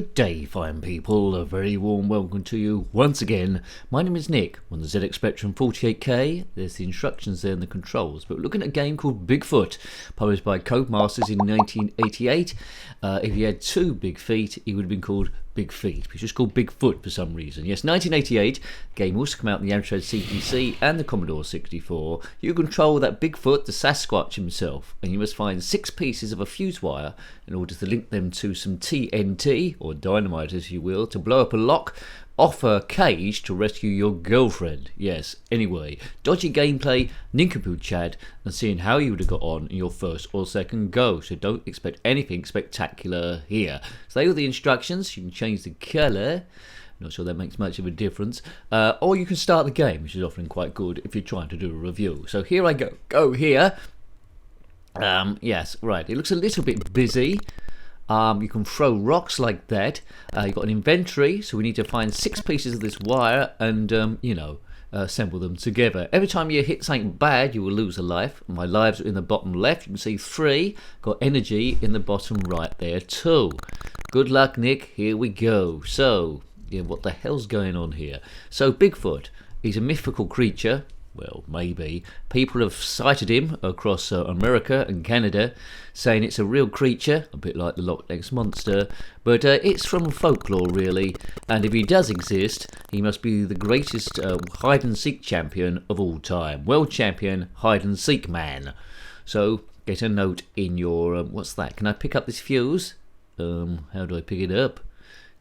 Good day, fine people. A very warm welcome to you once again. My name is Nick on the zxspectrum 48K. There's the instructions there and the controls. But we're looking at a game called Bigfoot, published by Codemasters in 1988. If he had two big feet, he would have been called Big Feet. It's just called Bigfoot for some reason. Yes, 1988. Game also came out in the Amstrad CPC and the Commodore 64. You control that Bigfoot, the Sasquatch himself, and you must find 6 pieces of a fuse wire in order to link them to some TNT, or dynamite as you will, to blow up a lock off a cage to rescue your girlfriend. Yes, anyway, dodgy gameplay, nincompoop Chad, and seeing how you would have got on in your first or second go, so don't expect anything spectacular here. So they are the instructions. You can change the colour, not sure that makes much of a difference, or you can start the game, which is often quite good if you're trying to do a review. So here I go here. Yes, right, it looks a little bit busy. You can throw rocks like that. You've got an inventory, so we need to find 6 pieces of this wire and, assemble them together. Every time you hit something bad, you will lose a life. My lives are in the bottom left. You can see 3. Got energy in the bottom right there too. Good luck, Nick. Here we go. So, what the hell's going on here? So, Bigfoot, he's a mythical creature. Well, maybe. People have cited him across America and Canada, saying it's a real creature, a bit like the Loch Ness Monster, but it's from folklore, really, and if he does exist, he must be the greatest hide-and-seek champion of all time. World champion hide-and-seek man. So, get a note in your... what's that? Can I pick up this fuse? How do I pick it up?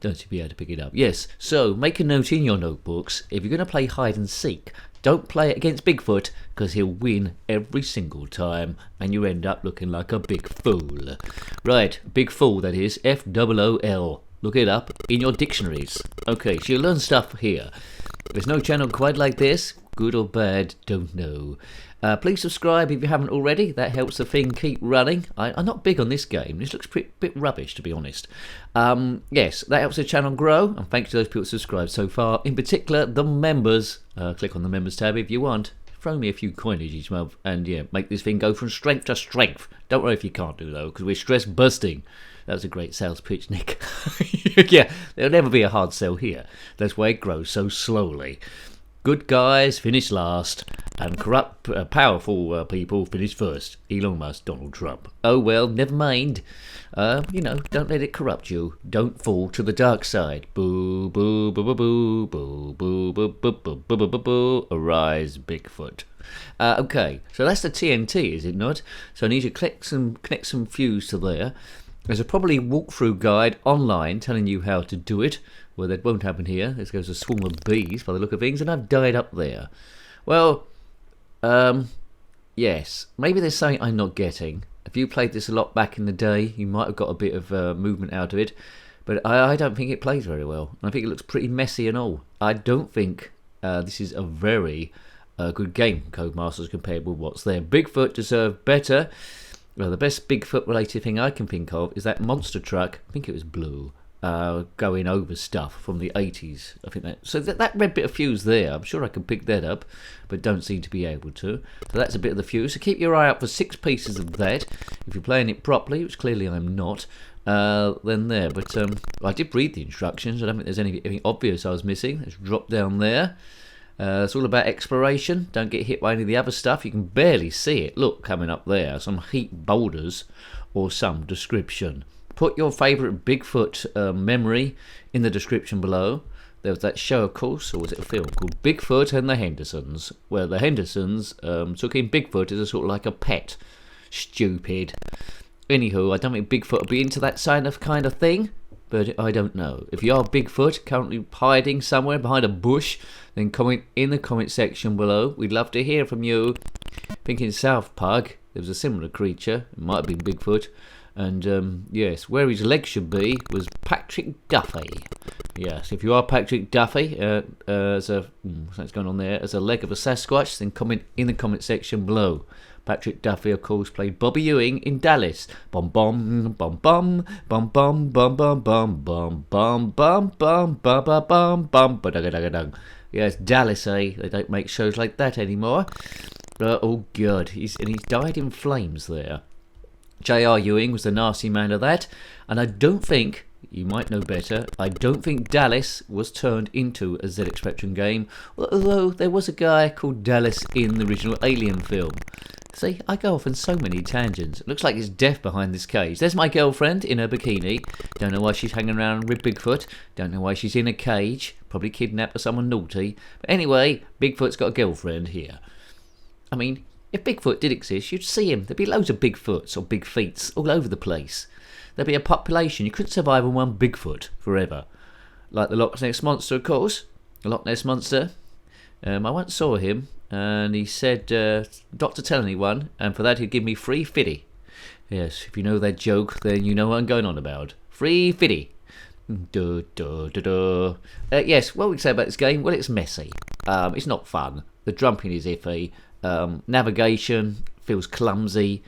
Don't you be able to pick it up? Yes, so make a note in your notebooks. If you're going to play hide-and-seek, don't play it against Bigfoot, because he'll win every single time, and you end up looking like a big fool. Right, big fool, that is, F-O-O-L. Look it up in your dictionaries. Okay, so you'll learn stuff here. There's no channel quite like this. Good or bad, don't know. Please subscribe if you haven't already. That helps the thing keep running. I'm not big on this game. This looks a bit rubbish, to be honest. Yes, that helps the channel grow, and thanks to those people who subscribed so far. In particular, the members. Click on the members tab if you want. Throw me a few coinage each month, and make this thing go from strength to strength. Don't worry if you can't do, though, because we're stress busting. That was a great sales pitch, Nick. Yeah, there'll never be a hard sell here. That's why it grows so slowly. Good guys finish last, and corrupt, powerful people finish first. Elon Musk, Donald Trump. Oh well, never mind. Don't let it corrupt you. Don't fall to the dark side. Boo, boo, boo, boo, boo, boo, boo, boo, boo, boo, boo, boo, boo, boo. Arise, Bigfoot. Okay, so that's the TNT, is it not? So I need to connect some fuse to there. There's a probably walkthrough guide online telling you how to do it. Well, that won't happen here. This goes a swarm of bees by the look of things, and I've died up there. Well, yes. Maybe there's something I'm not getting. If you played this a lot back in the day, you might have got a bit of movement out of it. But I don't think it plays very well. I think it looks pretty messy and all. I don't think this is a very good game, Codemasters, compared with what's there. Bigfoot deserved better. Well, the best Bigfoot-related thing I can think of is that monster truck. I think it was blue. Going over stuff from the 80s. I think that red bit of fuse there, I'm sure I can pick that up, but don't seem to be able to. So that's a bit of the fuse. So keep your eye out for 6 pieces of that. If you're playing it properly, which clearly I'm not, then there. But I did read the instructions. I don't think there's anything obvious I was missing. Let's drop down there. It's all about exploration. Don't get hit by any of the other stuff. You can barely see it. Look, coming up there, some heat boulders or some description. Put your favourite Bigfoot memory in the description below. There was that show, of course, or was it a film, called Bigfoot and the Hendersons, where the Hendersons took in Bigfoot as a sort of like a pet. Stupid. Anywho, I don't think Bigfoot will be into that kind of thing, but I don't know. If you are Bigfoot, currently hiding somewhere behind a bush, then comment in the comment section below. We'd love to hear from you. I think in South Park, there was a similar creature. It might have been Bigfoot. And, yes, where his leg should be was Patrick Duffy. Yes, if you are Patrick Duffy, what's going on there, as a leg of a Sasquatch, then comment in the comment section below. Patrick Duffy, of course, played Bobby Ewing in Dallas. Bum bum bum bum bum bum bum bum bum bum bum bum bum bum bum bum bum. Yes, Dallas, eh? They don't make shows like that anymore. Oh, God, he's died in flames there. J.R. Ewing was the nasty man of that, and I don't think You might know better. I don't think Dallas was turned into a zxspectrum game, although there was a guy called Dallas in the original Alien film. See, I go off on so many tangents. Looks like it's death behind this cage. There's my girlfriend in her bikini. Don't know why she's hanging around with Bigfoot. Don't know why she's in a cage. Probably kidnapped by someone naughty. But anyway, Bigfoot's got a girlfriend here. I mean, if Bigfoot did exist, you'd see him. There'd be loads of Bigfoots or Big Feets all over the place. There'd be a population. You couldn't survive on one Bigfoot forever. Like the Loch Ness Monster, of course. The Loch Ness Monster. I once saw him, and he said, not to tell anyone, and for that he'd give me free fiddy. Yes, if you know that joke, then you know what I'm going on about. Free fiddy. Yes, what would we say about this game? Well, it's messy. It's not fun. The jumping is iffy. Navigation feels clumsy.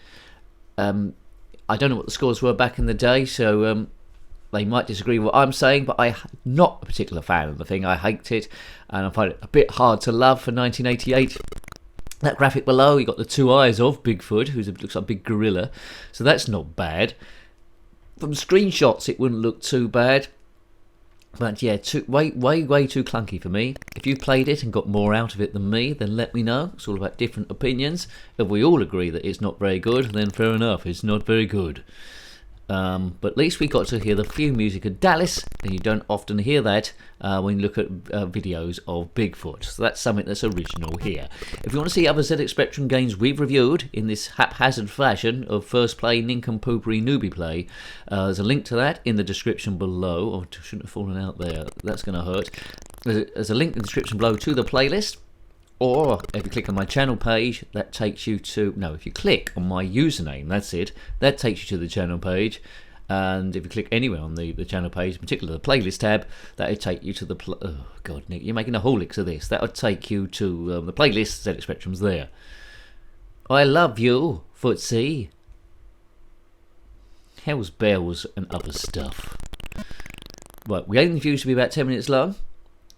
I don't know what the scores were back in the day, so they might disagree with what I'm saying, but I'm not a particular fan of the thing. I hate it, and I find it a bit hard to love for 1988. That graphic below, you got the two eyes of Bigfoot, who looks like a big gorilla, so that's not bad. From screenshots, it wouldn't look too bad. But yeah, way too clunky for me. If you played it and got more out of it than me, then let me know. It's all about different opinions. If we all agree that it's not very good, then fair enough, it's not very good. But at least we got to hear the theme music of Dallas, and you don't often hear that when you look at videos of Bigfoot. So that's something that's original here. If you want to see other zxspectrum games we've reviewed in this haphazard fashion of first play, nincompoopery, newbie play, there's a link to that in the description below. Oh, I shouldn't have fallen out there. That's going to hurt. There's a link in the description below to the playlist. Or if you click on my channel page, that takes you to... No, if you click on my username, that's it. That takes you to the channel page. And if you click anywhere on the channel page, in particular the playlist tab, that would take you to the... Oh, God, Nick, you're making a holics of this. That would take you to the playlist. zxspectrum's there. I love you, footsie. Hell's bells and other stuff. Right, we aim the views to be about 10 minutes long.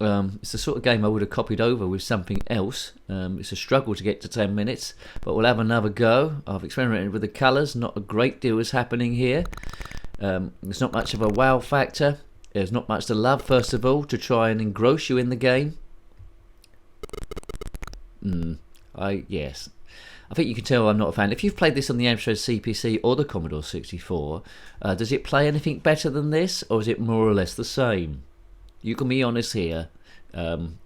It's the sort of game I would have copied over with something else. It's a struggle to get to 10 minutes, but we'll have another go. I've experimented with the colours. Not a great deal is happening here. There's not much of a wow factor. There's not much to love, first of all, to try and engross you in the game. Yes. I think you can tell I'm not a fan. If you've played this on the Amstrad CPC or the Commodore 64, does it play anything better than this, or is it more or less the same? You can be honest here. I'm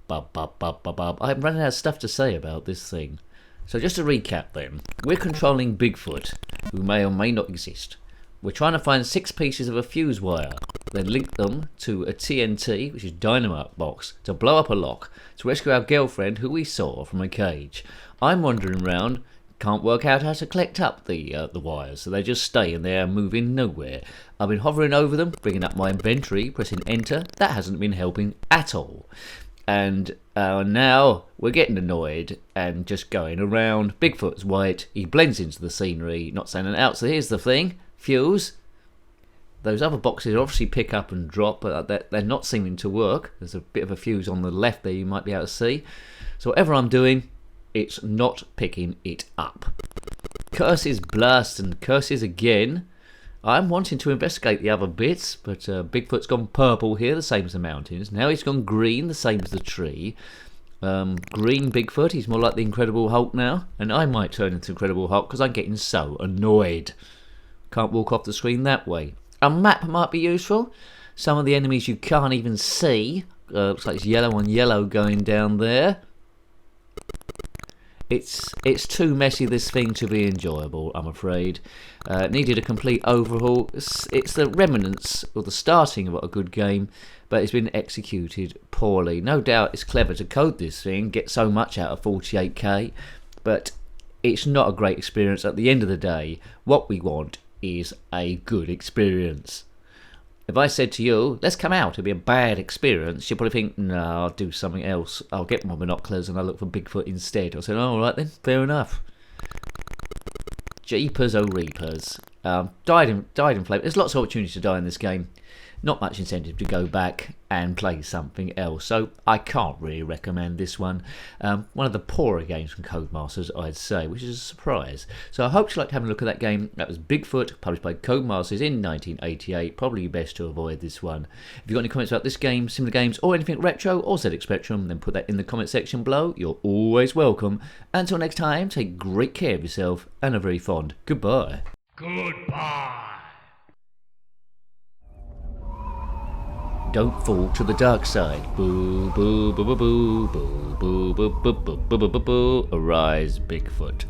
running out of stuff to say about this thing. So just to recap then, we're controlling Bigfoot, who may or may not exist. We're trying to find 6 pieces of a fuse wire, then link them to a TNT, which is dynamite box, to blow up a lock, to rescue our girlfriend, who we saw from a cage. I'm wandering around, can't work out how to collect up the wires, so they just stay in there moving nowhere. I've been hovering over them, bringing up my inventory, pressing enter. That hasn't been helping at all. And now we're getting annoyed and just going around. Bigfoot's white, he blends into the scenery, not standing out. So here's the thing, fuse. Those other boxes obviously pick up and drop, but they're not seeming to work. There's a bit of a fuse on the left there you might be able to see. So whatever I'm doing, it's not picking it up. Curses blast and curses again. I'm wanting to investigate the other bits, but Bigfoot's gone purple here, the same as the mountains. Now he's gone green, the same as the tree. Green Bigfoot, he's more like the Incredible Hulk now. And I might turn into Incredible Hulk because I'm getting so annoyed. Can't walk off the screen that way. A map might be useful. Some of the enemies you can't even see. Looks like it's yellow on yellow going down there. It's too messy, this thing, to be enjoyable, I'm afraid. It needed a complete overhaul. It's the remnants, or the starting of a good game, but it's been executed poorly. No doubt it's clever to code this thing, get so much out of 48K, but it's not a great experience at the end of the day. What we want is a good experience. If I said to you, let's come out, it'll be a bad experience, you'd probably think, no, I'll do something else. I'll get my binoculars and I'll look for Bigfoot instead. I said, oh, all right then, fair enough. Jeepers oh reapers. Died in flame. There's lots of opportunity to die in this game. not much incentive to go back and play something else. So I can't really recommend this one. One of the poorer games from Codemasters, I'd say, which is a surprise. So I hope you liked having a look at that game. That was Bigfoot, published by Codemasters in 1988. Probably best to avoid this one. If you've got any comments about this game, similar games, or anything retro or zxspectrum, then put that in the comment section below. You're always welcome. Until next time, take great care of yourself and a very fond goodbye. Goodbye. Don't fall to the dark side. Boo, boo, boo, boo, boo, boo, boo, boo, boo, boo, boo, boo, boo, boo. Arise, Bigfoot.